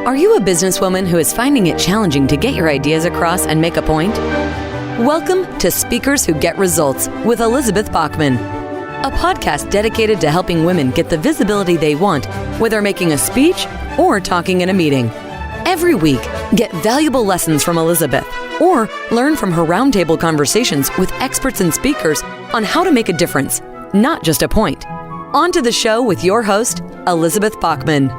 Are you a businesswoman who is finding it challenging to get your ideas across and make a point? Welcome to Speakers Who Get Results with Elizabeth Bachman, a podcast dedicated to helping women get the visibility they want, whether making a speech or talking in a meeting. Every week, get valuable lessons from Elizabeth or learn from her roundtable conversations with experts and speakers on how to make a difference, not just a point. On to the show with your host, Elizabeth Bachman.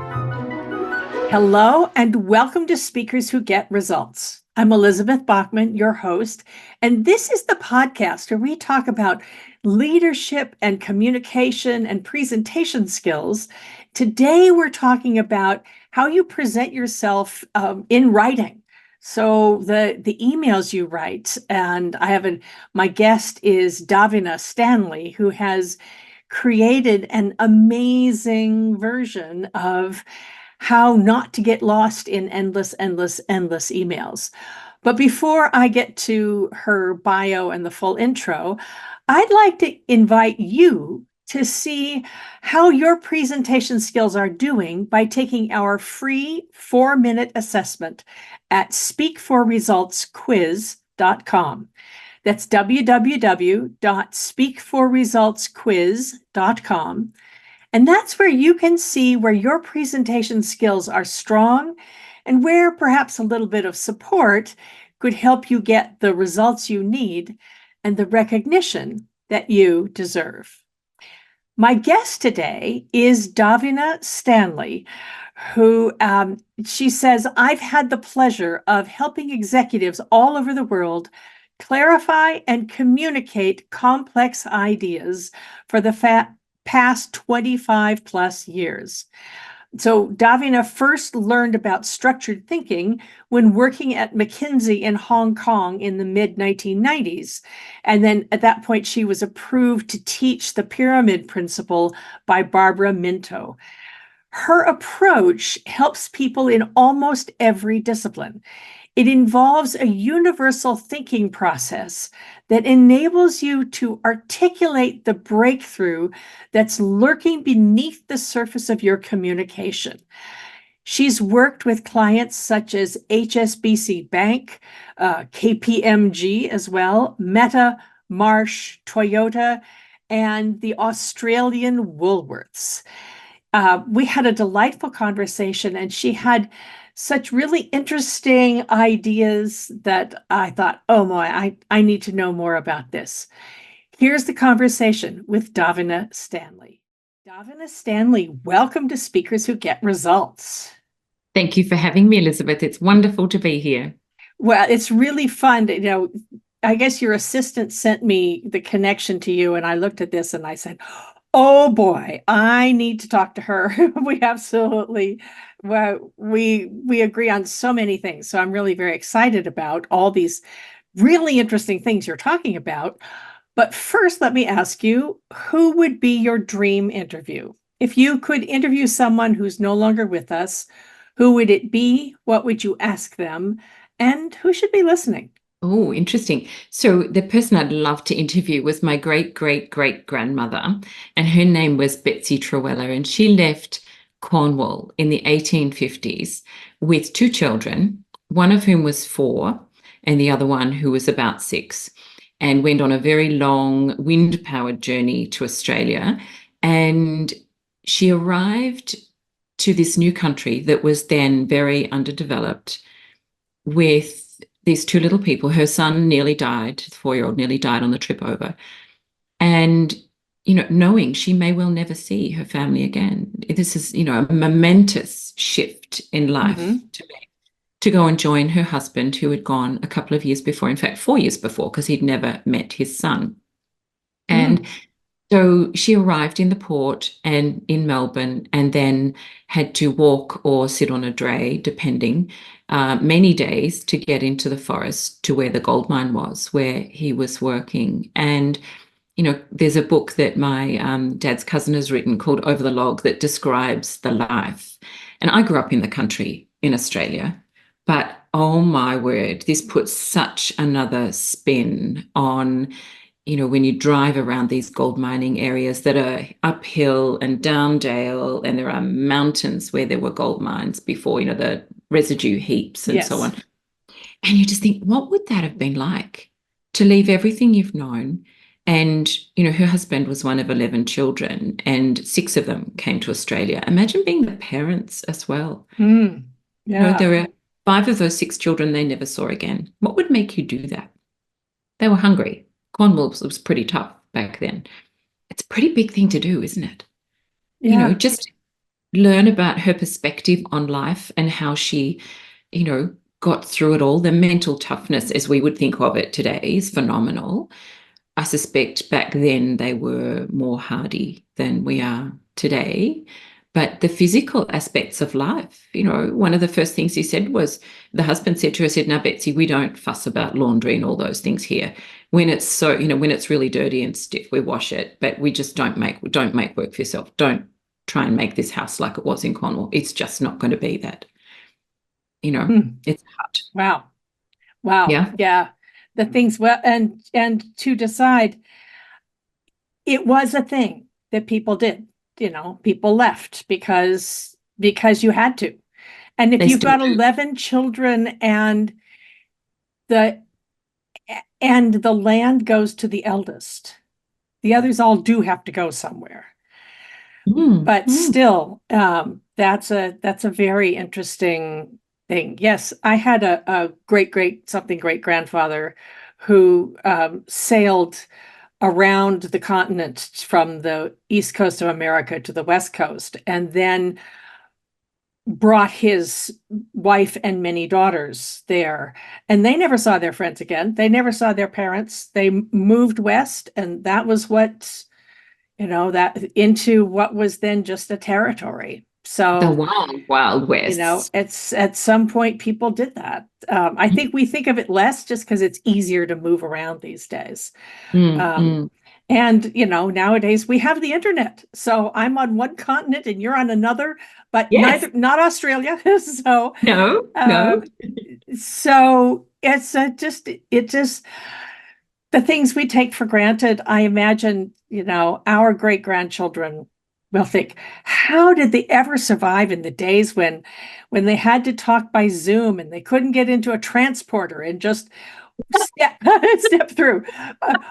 Hello, and welcome to Speakers Who Get Results. I'm Elizabeth Bachman, your host, and this is the podcast where we talk about leadership and communication and presentation skills. Today, we're talking about how you present yourself in writing. So the emails you write, and my guest is Davina Stanley, who has created an amazing version of how not to get lost in endless emails. But before I get to her bio and the full intro, I'd like to invite you to see how your presentation skills are doing by taking our free 4-minute assessment at speakforresultsquiz.com. That's www.speakforresultsquiz.com. And that's where you can see where your presentation skills are strong and where perhaps a little bit of support could help you get the results you need and the recognition that you deserve. My guest today is Davina Stanley, who she says, I've had the pleasure of helping executives all over the world clarify and communicate complex ideas for the past 25 plus years. So Davina first learned about structured thinking when working at McKinsey in Hong Kong in the mid-1990s. And then at that point, she was approved to teach the pyramid principle by Barbara Minto. Her approach helps people in almost every discipline. It involves a universal thinking process that enables you to articulate the breakthrough that's lurking beneath the surface of your communication. She's worked with clients such as HSBC Bank, KPMG as well, Meta, Marsh, Toyota, and the Australian Woolworths. We had a delightful conversation, and she had such really interesting ideas that I thought, oh my, I need to know more about this. Here's the conversation with Davina Stanley. Davina Stanley, welcome to Speakers Who Get Results. Thank you for having me, Elizabeth. It's wonderful to be here. Well, it's really fun. I guess your assistant sent me the connection to you, and I looked at this and I said, oh boy, I need to talk to her. We absolutely, well, we agree on so many things. So I'm really very excited about all these really interesting things you're talking about. But first, let me ask you, who would be your dream interview? If you could interview someone who's no longer with us, who would it be? What would you ask them? And who should be listening? Oh, interesting. So the person I'd love to interview was my great-great-great-grandmother, and her name was Betsy Trewella, and she left Cornwall in the 1850s with 2 children, one of whom was 4 and the other one who was about 6, and went on a very long wind-powered journey to Australia. And she arrived to this new country that was then very underdeveloped with these 2 little people. Her son nearly died, the 4-year-old nearly died on the trip over. And, knowing she may well never see her family again. This is, a momentous shift in life to make, to go and join her husband, who had gone a couple of years before, in fact, 4 years before, because he'd never met his son. And so she arrived in the port and in Melbourne, and then had to walk or sit on a dray, depending, many days to get into the forest to where the gold mine was, where he was working. And, there's a book that my dad's cousin has written called Over the Log that describes the life. And I grew up in the country in Australia, but oh my word, this puts such another spin on when you drive around these gold mining areas that are uphill and down dale, and there are mountains where there were gold mines before, the residue heaps and so Yes. on. And you just think, what would that have been like to leave everything you've known? And, her husband was one of 11 children, and 6 of them came to Australia. Imagine being the parents as well. Yeah. There were 5 of those 6 children they never saw again. What would make you do that? They were hungry. Cornwall was pretty tough back then. It's a pretty big thing to do, isn't it? Yeah. Just learn about her perspective on life and how she, got through it all. The mental toughness, as we would think of it today, is phenomenal. I suspect back then they were more hardy than we are today. But the physical aspects of life, one of the first things he said was, the husband said to her, "Now, Betsy, we don't fuss about laundry and all those things here. When it's when it's really dirty and stiff, we wash it, but we just don't make work for yourself. Don't try and make this house like it was in Cornwall. It's just not going to be that." It's hard. Wow. Wow. Yeah. Yeah. The things, well, and to decide, it was a thing that people did. People left because you had to. And if They you've still got do. 11 children and the land goes to the eldest, the others all do have to go somewhere. But still, that's a very interesting thing. Yes, I had a great grandfather who sailed around the continent from the east coast of America to the west coast, and then brought his wife and many daughters there, and they never saw their friends again. They never saw their parents. They moved west, and that was what, that into what was then just a territory. So the wild west. it's at some point people did that. I think we think of it less just because it's easier to move around these days. And nowadays we have the internet, so I'm on one continent and you're on another, but Yes. not Australia. So No. So it's just the things we take for granted. I imagine our great grandchildren will think, how did they ever survive in the days when they had to talk by Zoom and they couldn't get into a transporter and just step through?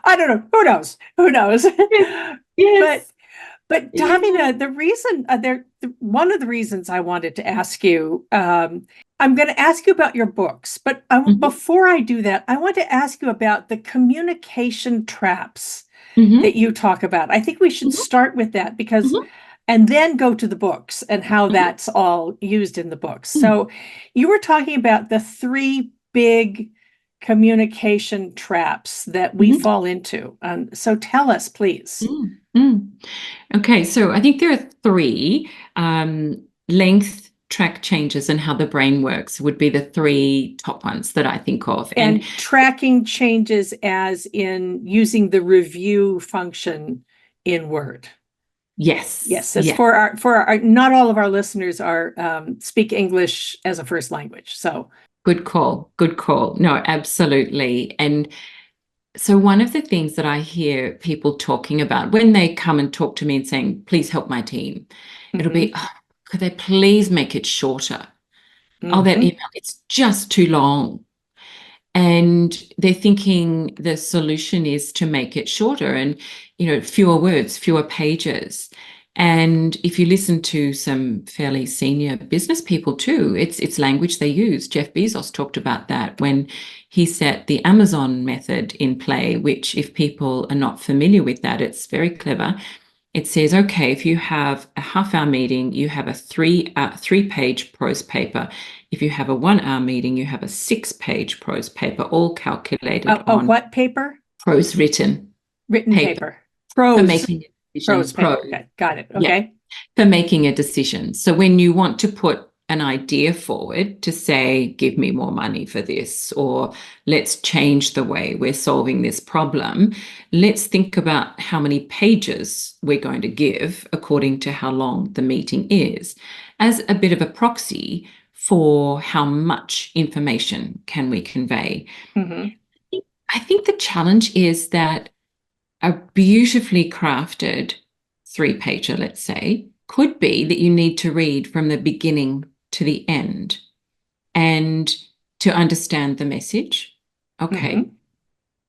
I don't know. Who knows? Yes. But Davina, the reason one of the reasons I wanted to ask you, I'm going to ask you about your books, but before I do that, I want to ask you about the communication traps that you talk about. I think we should start with that because, and then go to the books and how that's all used in the books. So you were talking about the 3 big communication traps that we fall into. So tell us, please. Okay, so I think there are 3. Length, track changes, and how the brain works would be the 3 top ones that I think of. And tracking changes as in using the review function in Word. Yes. It's for our not all of our listeners are speak English as a first language. So good call. No, absolutely. And so one of the things that I hear people talking about when they come and talk to me and saying, please help my team, it'll be, could they please make it shorter? Oh, that email, it's just too long. And they're thinking the solution is to make it shorter and, fewer words, fewer pages. And if you listen to some fairly senior business people too, it's language they use. Jeff Bezos talked about that when he set the Amazon method in play, which if people are not familiar with that, it's very clever. It says, okay, if you have a half-hour meeting, you have a 3-page prose paper. If you have a 1-hour meeting, you have a 6-page prose paper, all calculated on what paper? Prose written paper. Prose. For making a decision. Prose paper. Okay. Got it. Okay. Yeah, for making a decision. So when you want to put an idea forward to say, give me more money for this, or let's change the way we're solving this problem, let's think about how many pages we're going to give according to how long the meeting is, as a bit of a proxy for how much information can we convey. I think the challenge is that a beautifully crafted 3-pager, let's say, could be that you need to read from the beginning to the end. and to understand the message. Okay. Mhm.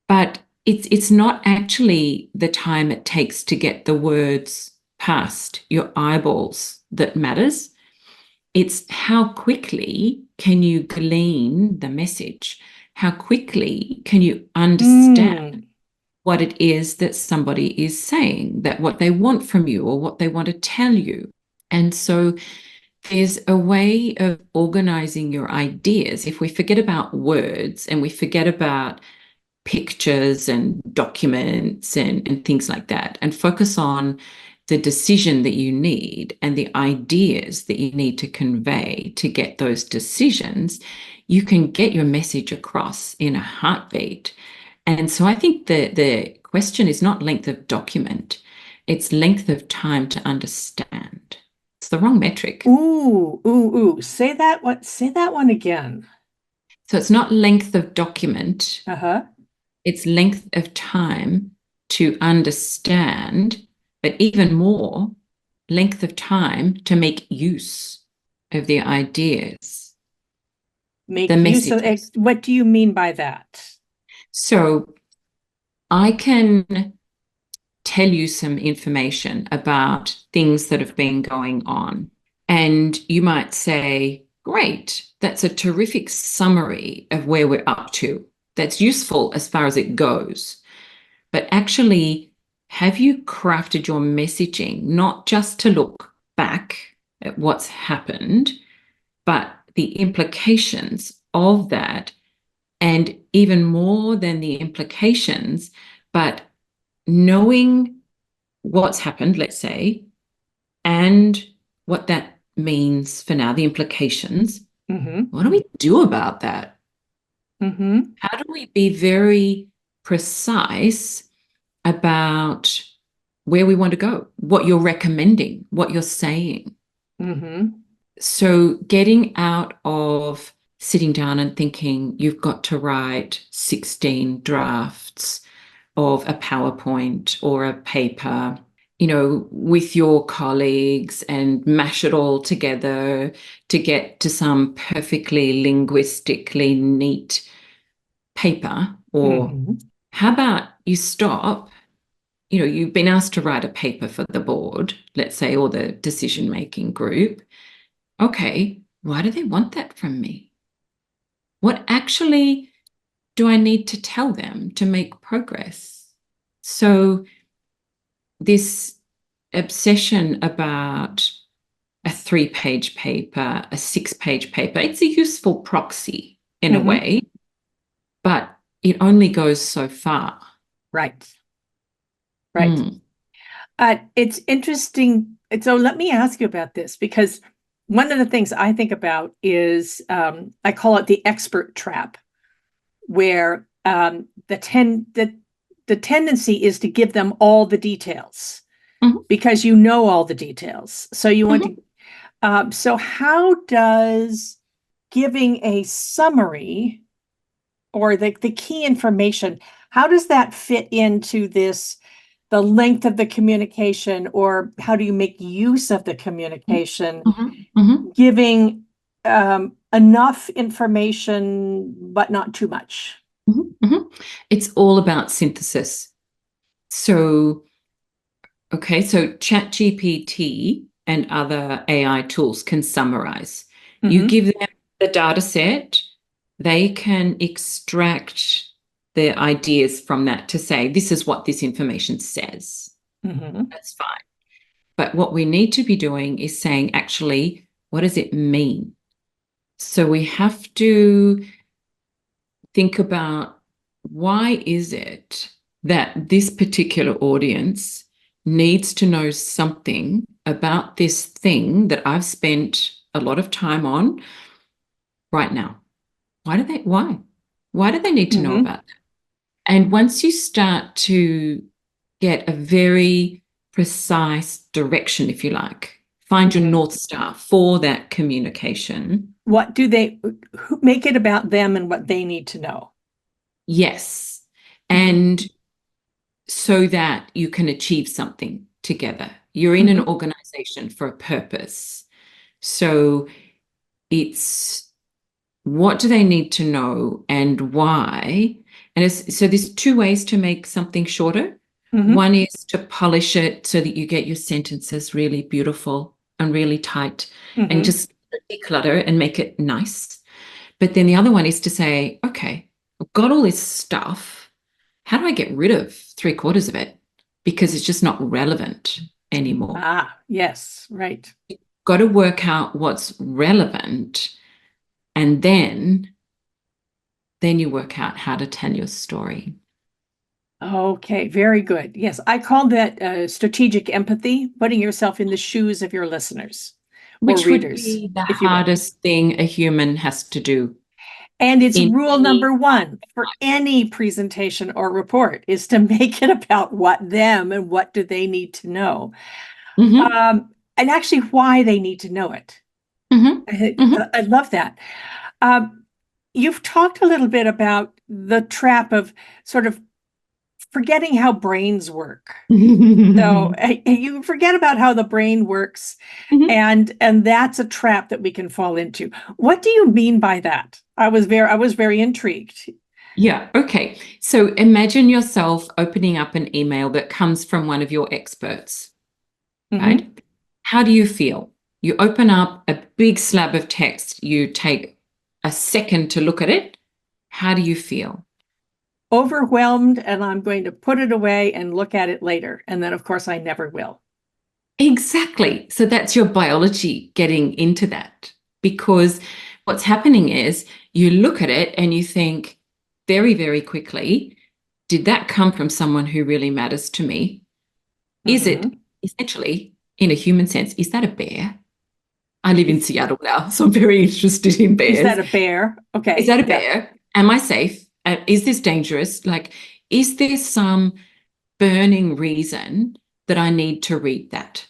But it's not actually the time it takes to get the words past your eyeballs that matters. It's how quickly can you glean the message? How quickly can you understand what it is that somebody is saying, that what they want from you or what they want to tell you? And so there's a way of organizing your ideas. If we forget about words and we forget about pictures and documents and things like that, and focus on the decision that you need and the ideas that you need to convey to get those decisions, you can get your message across in a heartbeat. And so I think the question is not length of document, it's length of time to understand. It's the wrong metric. Ooh. Say that one again. So it's not length of document, Uh-huh. it's length of time to understand, but even more, length of time to make use of the ideas, Make the use of messages. what do you mean by that? So I can tell you some information about things that have been going on. And you might say, great, that's a terrific summary of where we're up to. That's useful as far as it goes. But actually, have you crafted your messaging not just to look back at what's happened, but the implications of that, and even more than the implications, but knowing what's happened, let's say, and what that means for now, the implications. What do we do about that? How do we be very precise about where we want to go, what you're recommending, what you're saying? So getting out of sitting down and thinking you've got to write 16 drafts of a PowerPoint or a paper, with your colleagues and mash it all together to get to some perfectly linguistically neat paper. Or how about you stop? You've been asked to write a paper for the board, let's say, or the decision-making group. Okay, why do they want that from me? What actually do I need to tell them to make progress? So this obsession about a 3-page paper, a 6-page paper, it's a useful proxy in a way, but it only goes so far. Right. It's interesting. So let me ask you about this, because one of the things I think about is I call it the expert trap, where the tendency is to give them all the details because you know all the details. So you want to. So how does giving a summary or the key information, how does that fit into the length of the communication, or how do you make use of the communication, giving enough information, but not too much? It's all about synthesis. So ChatGPT and other AI tools can summarize. You give them the data set, they can extract the ideas from that to say, this is what this information says. That's fine. But what we need to be doing is saying, actually, what does it mean? So we have to think about, why is it that this particular audience needs to know something about this thing that I've spent a lot of time on right now? Why do they need to know about that? And once you start to get a very precise direction, if you like, find your North Star for that communication. What do they make it about them and what they need to know? Yes. And so that you can achieve something together. You're in an organization for a purpose. So it's what do they need to know and why? And so there's two ways to make something shorter. One is to polish it so that you get your sentences really beautiful and really tight and just declutter and make it nice. But then the other one is to say, okay, I've got all this stuff. How do I get rid of 3/4 of it? Because it's just not relevant anymore. Ah, yes, right. You've got to work out what's relevant, and then you work out how to tell your story. Okay, very good. Yes, I call that strategic empathy, putting yourself in the shoes of your listeners or Which would readers, be the if you will. hardest thing a human has to do. And it's in rule any- number one for any presentation or report is to make it about what them and what do they need to know. Mhm, And actually why they need to know it. mhm, I love that. You've talked a little bit about the trap of sort of forgetting how brains work. So you forget about how the brain works, mhm. and that's a trap that we can fall into. What do you mean by that? I was very intrigued. Yeah, okay. So imagine yourself opening up an email that comes from one of your experts, right? How do you feel? You open up a big slab of text, you take a second to look at it. How do you feel? Overwhelmed, and I'm going to put it away and look at it later. And then, of course, I never will. Exactly. So that's your biology getting into that, because what's happening is you look at it and you think very, very quickly, did that come from someone who really matters to me? Is it essentially, in a human sense, is that a bear? I live in Seattle now, so I'm very interested in bears. Is that a bear? Okay. Is that a bear? Am I safe? Is this dangerous? Like, is there some burning reason that I need to read that?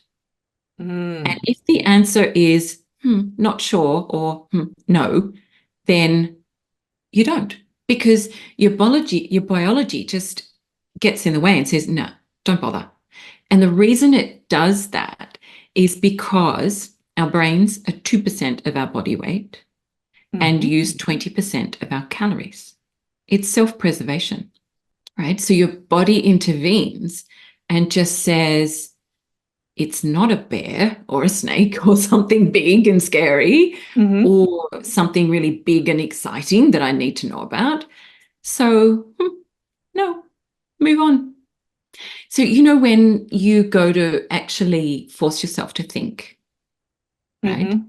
And if the answer is not sure or no, then you don't, because your biology just gets in the way and says, no, don't bother. And the reason it does that is because our brains are 2% of our body weight and use 20% of our calories. It's self-preservation, right? So your body intervenes and just says, it's not a bear or a snake or something big and scary or something really big and exciting that I need to know about. So, no, move on. So, when you go to actually force yourself to think, right?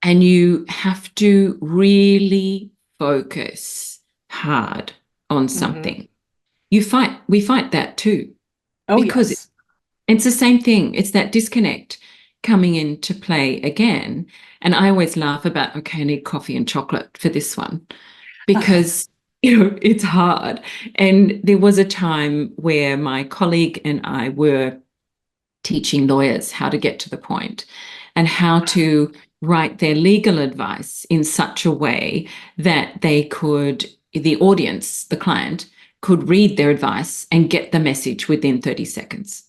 And you have to really focus hard on something. We fight that too. Oh, because yes. it's the same thing. It's that disconnect coming into play again. And I always laugh about, okay, I need coffee and chocolate for this one, because it's hard. And there was a time where my colleague and I were teaching lawyers how to get to the point and how to write their legal advice in such a way that the audience, the client, could read their advice and get the message within 30 seconds.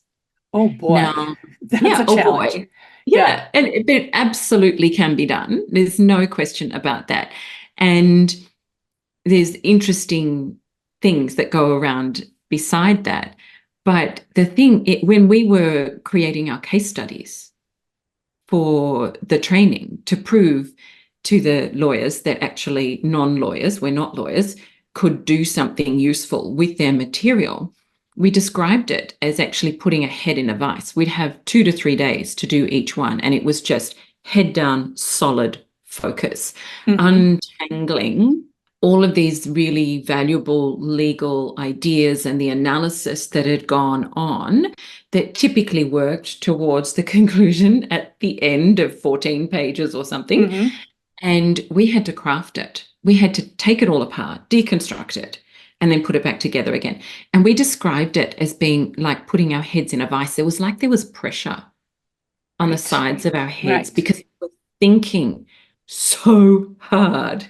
Oh boy, Now, that's a challenge. Boy. Yeah, and it absolutely can be done. There's no question about that. And there's interesting things that go around beside that. But the thing, when we were creating our case studies for the training to prove to the lawyers that actually non-lawyers, we're not lawyers, could do something useful with their material, we described it as actually putting a head in a vice. We'd have 2 to 3 days to do each one, and it was just head down, solid focus, untangling all of these really valuable legal ideas and the analysis that had gone on that typically worked towards the conclusion at the end of 14 pages or something. And we had to craft it. We had to take it all apart, deconstruct it, and then put it back together again. And we described it as being like putting our heads in a vice. It was like there was pressure on the sides of our heads because we were thinking so hard,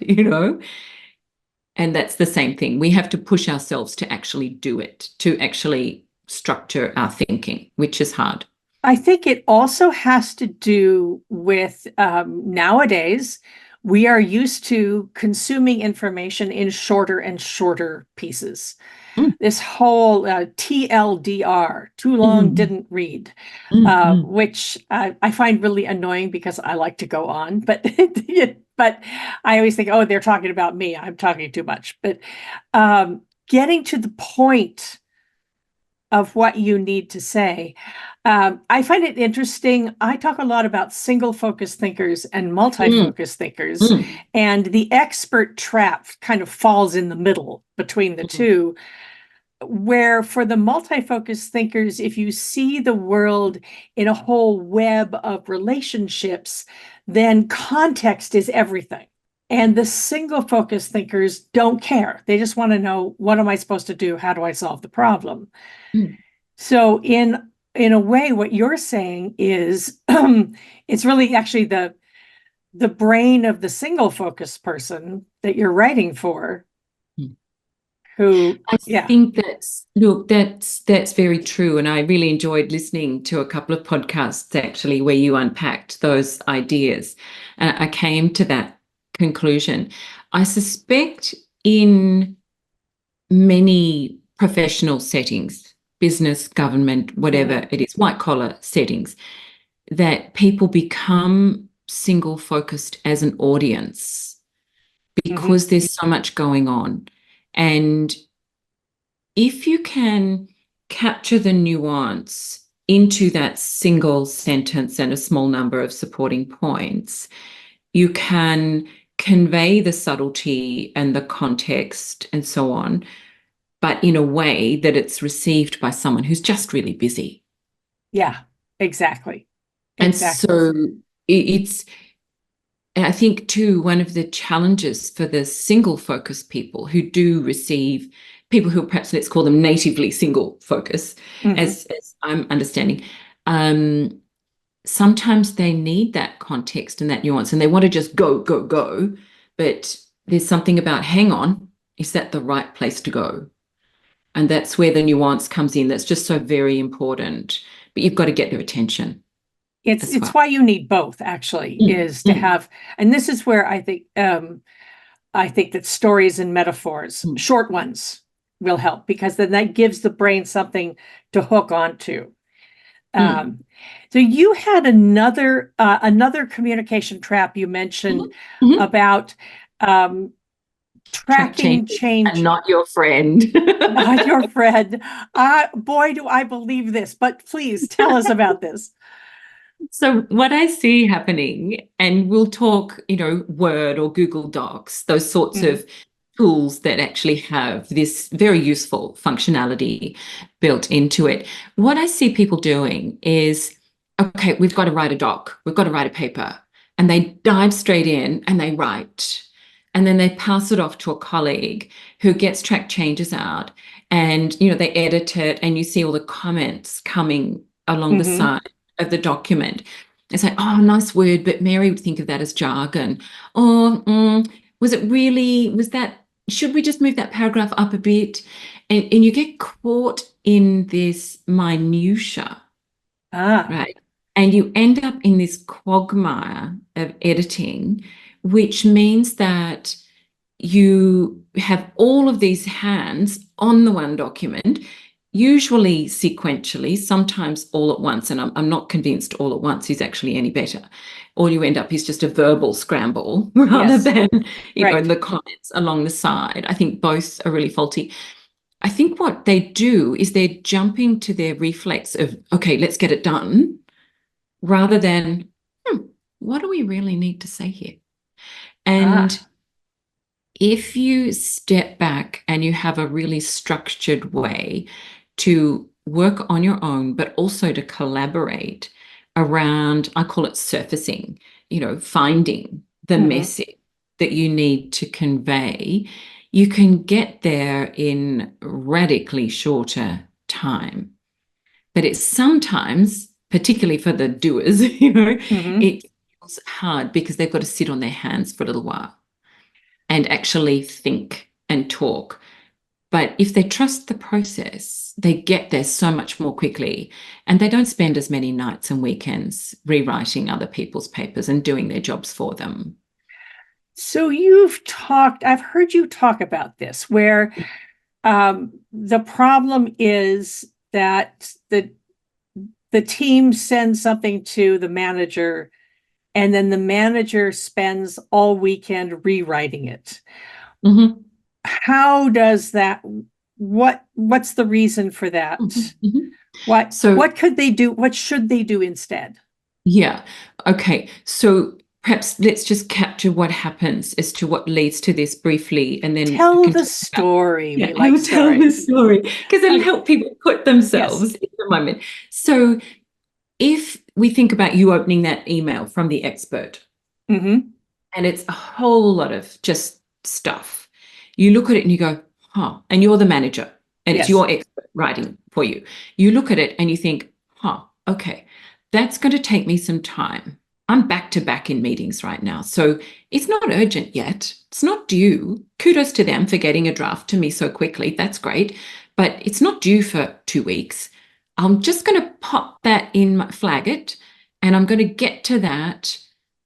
And that's the same thing. We have to push ourselves to actually do it, to actually structure our thinking, which is hard. I think it also has to do with nowadays, We are used to consuming information in shorter and shorter pieces. Mm. This whole TLDR, too long, didn't read, which I find really annoying because I like to go on, but but I always think, oh, they're talking about me. I'm talking too much. But getting to the point of what you need to say. I find it interesting. I talk a lot about single focus thinkers and multi-focus thinkers, and the expert trap kind of falls in the middle between the two, where for the multi-focus thinkers, if you see the world in a whole web of relationships, then context is everything. And the single focus thinkers don't care. They just want to know, what am I supposed to do? How do I solve the problem? So in a way, what you're saying is it's really actually the brain of the single focus person that you're writing for. I think that's very true. And I really enjoyed listening to a couple of podcasts actually where you unpacked those ideas. And I came to that conclusion. I suspect in many professional settings, business, government, whatever it is, white collar settings, that people become single focused as an audience because there's so much going on. And if you can capture the nuance into that single sentence and a small number of supporting points, you can convey the subtlety and the context and so on, but in a way that it's received by someone who's just really busy. Yeah, exactly. And so it's, and I think too, one of the challenges for the single focus people who do receive, people who perhaps, let's call them natively single focus, as I'm understanding, sometimes they need that context and that nuance, and they want to just go, go, go. But there's something about, hang on, is that the right place to go? And that's where the nuance comes in. That's just so very important. But you've got to get their attention. It's why you need both, actually, is to have, and this is where I think that stories and metaphors, short ones, will help, because then that gives the brain something to hook onto. So you had another communication trap you mentioned about tracking change. And not your friend. Not your friend. Boy, do I believe this, but please tell us about this. So what I see happening, and we'll talk, Word or Google Docs, those sorts of tools that actually have this very useful functionality built into it. What I see people doing is, okay, we've got to write a doc, we've got to write a paper, and they dive straight in and they write. And then they pass it off to a colleague who gets track changes out, and, they edit it, and you see all the comments coming along the side of the document. It's like, oh, nice word, but Mary would think of that as jargon. Or should we just move that paragraph up a bit? And you get caught in this minutia, right? And you end up in this quagmire of editing, which means that you have all of these hands on the one document, usually sequentially, sometimes all at once. And I'm not convinced all at once is actually any better. All you end up is just a verbal scramble rather than, in the comments along the side. I think both are really faulty. I think what they do is they're jumping to their reflex of, okay, let's get it done, rather than, what do we really need to say here? And if you step back and you have a really structured way to work on your own, but also to collaborate around, I call it surfacing, finding the message that you need to convey, you can get there in radically shorter time. But it's sometimes, particularly for the doers, it feels hard because they've got to sit on their hands for a little while and actually think and talk. But if they trust the process, they get there so much more quickly, and they don't spend as many nights and weekends rewriting other people's papers and doing their jobs for them. So I've heard you talk about this, where the problem is that the team sends something to the manager, and then the manager spends all weekend rewriting it. Mhm. How does that, what's the reason for that? Mhm. So What could they do? What should they do instead? yeah, okay. So perhaps let's just capture what happens as to what leads to this briefly, and then I Tell can the talk about. story. Yeah, We I like will tell the stories. story because it'll Okay. help people put Yes. themselves in the moment. So if we think about you opening that email from the expert, Mm-hmm. and it's a whole lot of just stuff, you look at it and you go, huh, and you're the manager, and it's Yes. your expert writing for you. You look at it and you think, huh, okay, that's going to take me some time. I'm back to back in meetings right now. So it's not urgent yet. It's not due. Kudos to them for getting a draft to me so quickly. That's great. But it's not due for 2 weeks. I'm just going to pop that in, flag it, and I'm going to get to that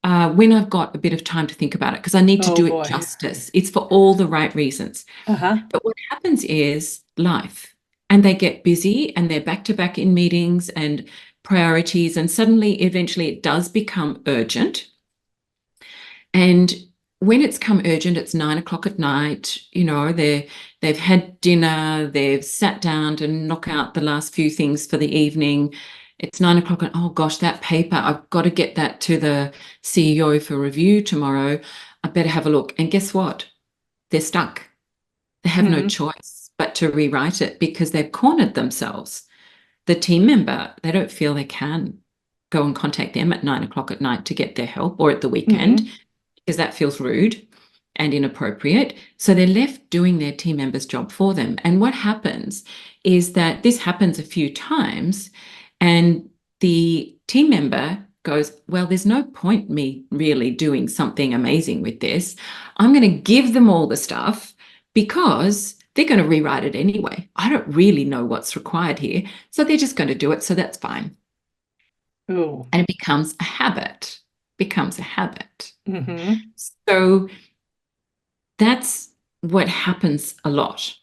when I've got a bit of time to think about it, because I need to Oh do it boy. justice. It's for all the right reasons. Uh-huh. But what happens is life, and they get busy and they're back to back in meetings and priorities, and suddenly, eventually, it does become urgent. And when it's come urgent, it's 9 o'clock at night. They've had dinner, they've sat down to knock out the last few things for the evening. It's 9 o'clock, and oh gosh, that paper, I've got to get that to the CEO for review tomorrow. I better have a look. And guess what? They're stuck. They have no Mm-hmm. choice but to rewrite it because they've cornered themselves. The team member, they don't feel they can go and contact them at 9 o'clock at night to get their help, or at the weekend, Mm-hmm. because that feels rude and inappropriate. So they're left doing their team member's job for them. And what happens is that this happens a few times, and the team member goes, well, there's no point me really doing something amazing with this. I'm going to give them all the stuff because they're going to rewrite it anyway. I don't really know what's required here. So they're just going to do it. So that's fine. Ooh. And it becomes a habit, becomes a habit. Mm-hmm. So that's what happens a lot.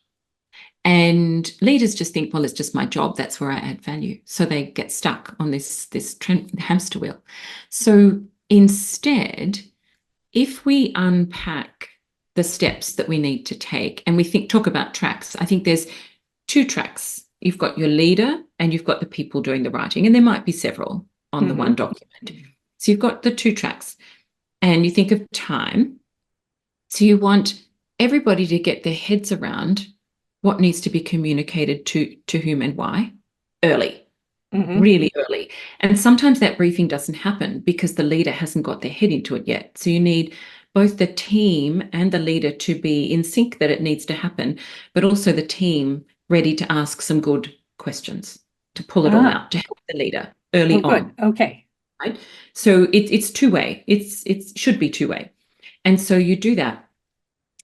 And leaders just think, well, it's just my job. That's where I add value. So they get stuck on this hamster wheel. So instead, if we unpack the steps that we need to take, and we talk about tracks, I think there's 2 tracks. You've got your leader and you've got the people doing the writing, and there might be several on the one document. So you've got the 2 tracks, and you think of time. So you want everybody to get their heads around what needs to be communicated to whom and why early, really early. And sometimes that briefing doesn't happen because the leader hasn't got their head into it yet. So you need both the team and the leader to be in sync that it needs to happen, but also the team ready to ask some good questions to pull it all out to help the leader early Oh, good. on. Okay. Right? So it's two-way. It should be two-way. And so you do that.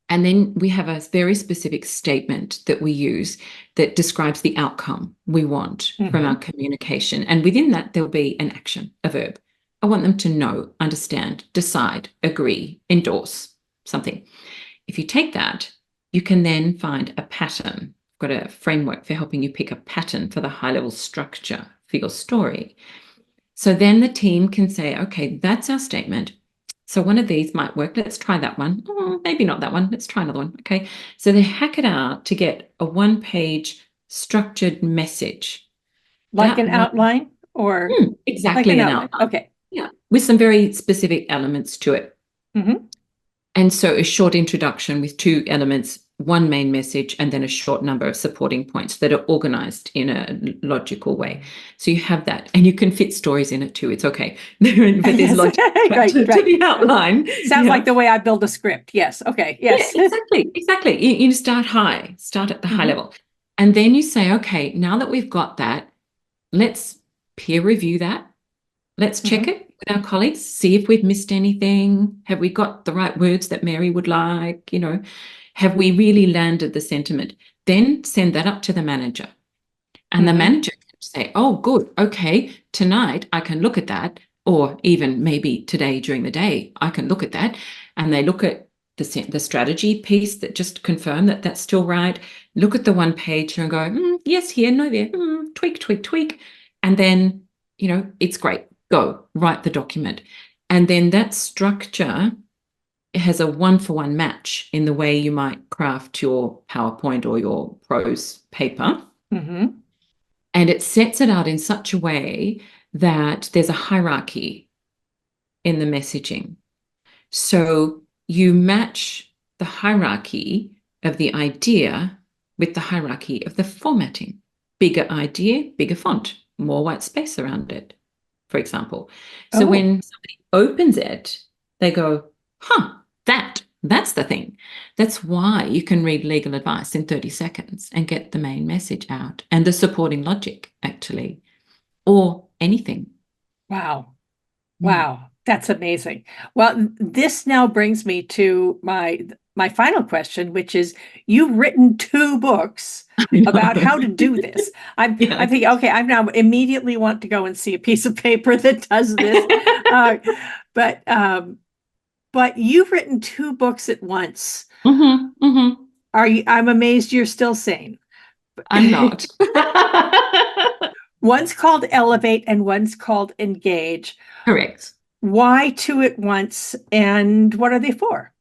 And then we have a very specific statement that we use that describes the outcome we want from our communication. And within that, there'll be an action, a verb. I want them to know, understand, decide, agree, endorse something. If you take that, you can then find a pattern. I've got a framework for helping you pick a pattern for the high-level structure for your story. So then the team can say, okay, that's our statement. So one of these might work. Let's try that one. Oh, maybe not that one. Let's try another one. Okay. So they hack it out to get a 1-page structured message. Like an outline, or Exactly, like an an outline. outline. Okay. Yeah. With some very specific elements to it. And so a short introduction with 2 elements, 1 main message, and then a short number of supporting points that are organized in a logical way. So you have that, and you can fit stories in it too. It's okay. But there's logic to the outline. Sounds like the way I build a script. Yes. Okay. Yes. Yeah, exactly. You start high, start at the high level. And then you say, okay, now that we've got that, let's peer review that. Let's check it with our colleagues, see if we've missed anything. Have we got the right words that Mary would like? Have we really landed the sentiment? Then send that up to the manager. And the manager can say, oh, good. Okay, tonight I can look at that. or even maybe today during the day, I can look at that, and they look at the strategy piece that just confirm that that's still right, look at the one page and go, yes, here, no, there, tweak, tweak, tweak. And then, it's great. Go, write the document. And then that structure has a one-for-one match in the way you might craft your PowerPoint or your prose paper. Mm-hmm. And it sets it out in such a way that there's a hierarchy in the messaging. So you match the hierarchy of the idea with the hierarchy of the formatting. Bigger idea, bigger font, more white space around it, for example. So when somebody opens it, they go, that's the thing. That's why you can read legal advice in 30 seconds and get the main message out and the supporting logic, actually, or anything. Wow. Wow. That's amazing. Well, this now brings me to my final question, which is, you've written 2 books about how to do this. I'm thinking, okay, I now immediately want to go and see a piece of paper that does this. But you've written 2 books at once. I'm amazed you're still sane. I'm not. One's called Elevate and one's called Engage. Correct. Why 2 at once, and what are they for?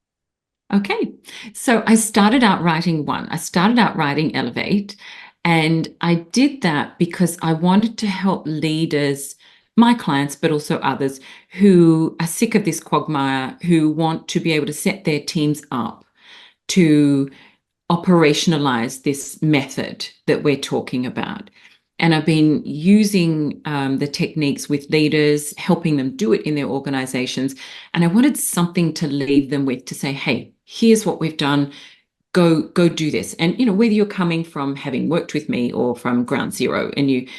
Okay. So I started out writing one. I started out writing Elevate, and I did that because I wanted to help leaders, my clients, but also others who are sick of this quagmire, who want to be able to set their teams up to operationalize this method that we're talking about. And I've been using the techniques with leaders, helping them do it in their organizations. And I wanted something to leave them with, to say, hey, here's what we've done. Go do this. And, whether you're coming from having worked with me or from ground zero, and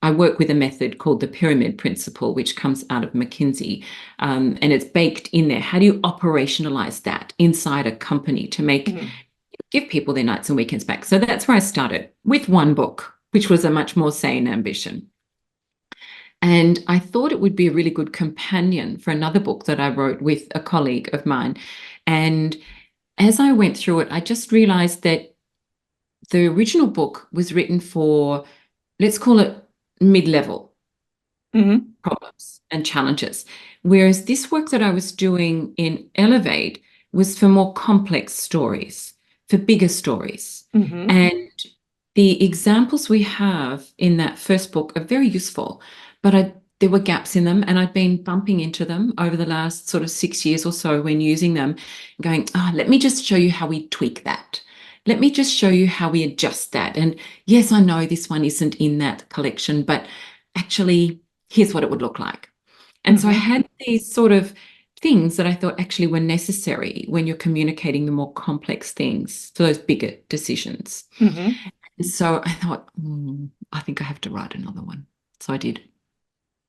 I work with a method called the pyramid principle, which comes out of McKinsey, and it's baked in there. How do you operationalize that inside a company to give people their nights and weekends back? So that's where I started, with one book, which was a much more sane ambition. And I thought it would be a really good companion for another book that I wrote with a colleague of mine. And as I went through it, I just realized that the original book was written for, let's call it mid-level problems and challenges. Whereas this work that I was doing in Elevate was for more complex stories, for bigger stories. And the examples we have in that first book are very useful, but there were gaps in them, and I'd been bumping into them over the last sort of 6 years or so when using them, going, let me just show you how we tweak that. Let me just show you how we adjust that. And yes, I know this one isn't in that collection, but actually, here's what it would look like. And so I had these sort of things that I thought actually were necessary when you're communicating the more complex things for those bigger decisions. So I thought, I think I have to write another one. So I did.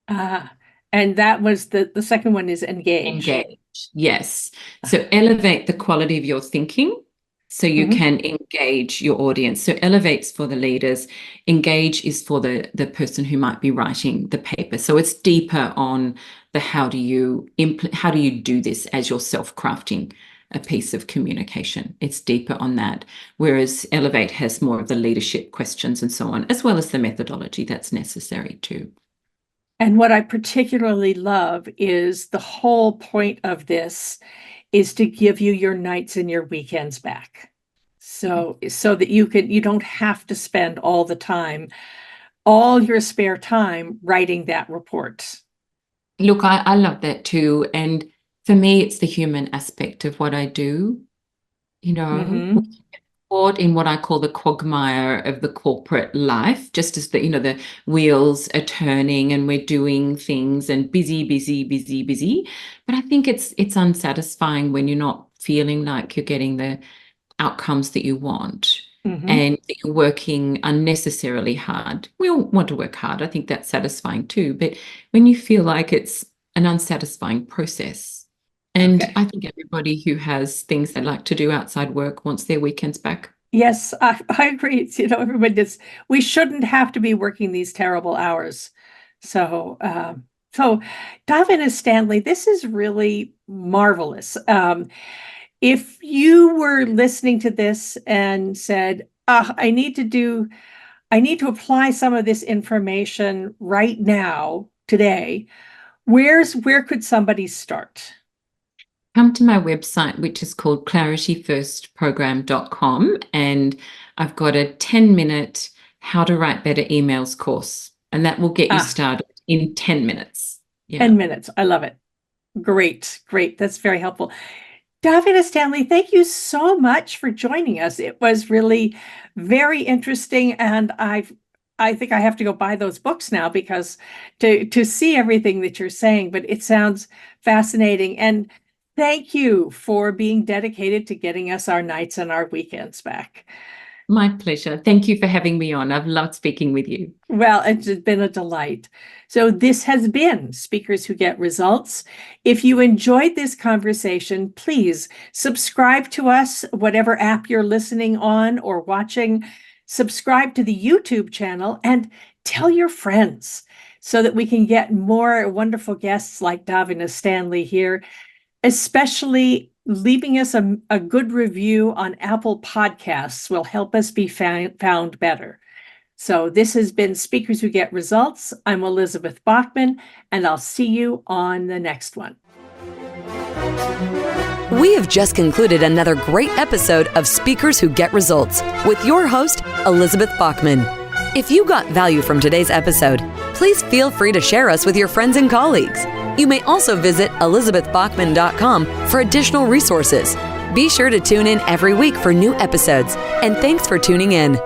And that was the second one is Engage. Engage, yes. So elevate the quality of your thinking so you can engage your audience. So elevate's for the leaders. Engage is for the person who might be writing the paper. So it's deeper on the how do you do this as you're self-crafting a piece of communication. It's deeper on that, whereas Elevate has more of the leadership questions and so on, as well as the methodology that's necessary too. And what I particularly love is the whole point of this is to give you your nights and your weekends back. So that you don't have to spend all your spare time writing that report. Look, I love that too. And for me, it's the human aspect of what I do. We get caught in what I call the quagmire of the corporate life, just as the wheels are turning and we're doing things and busy. But I think it's unsatisfying when you're not feeling like you're getting the outcomes that you want. And that you're working unnecessarily hard. We all want to work hard. I think that's satisfying too. But when you feel like it's an unsatisfying process, and I think everybody who has things they like to do outside work wants their weekends back. Yes, I agree. Everybody we shouldn't have to be working these terrible hours. So So, Davina Stanley, this is really marvelous. If you were listening to this and said, I need to apply some of this information right now, today, where could somebody start? Come to my website, which is called clarityfirstprogram.com, and I've got a 10-minute how to write better emails course, and that will get you started in 10 minutes. Yeah. 10 minutes. I love it. Great. That's very helpful. Davina Stanley, thank you so much for joining us. It was really very interesting, and I think I have to go buy those books now because to see everything that you're saying, but it sounds fascinating. And thank you for being dedicated to getting us our nights and our weekends back. My pleasure. Thank you for having me on. I've loved speaking with you. Well, it's been a delight. So this has been Speakers Who Get Results. If you enjoyed this conversation, please subscribe to us, whatever app you're listening on or watching. Subscribe to the YouTube channel and tell your friends so that we can get more wonderful guests like Davina Stanley here, especially leaving us a good review on Apple Podcasts will help us be found better. So this has been Speakers Who Get Results. I'm Elizabeth Bachman, and I'll see you on the next one. We have just concluded another great episode of Speakers Who Get Results with your host, Elizabeth Bachman. If you got value from today's episode, please feel free to share us with your friends and colleagues. You may also visit elizabethbachman.com for additional resources. Be sure to tune in every week for new episodes, and thanks for tuning in.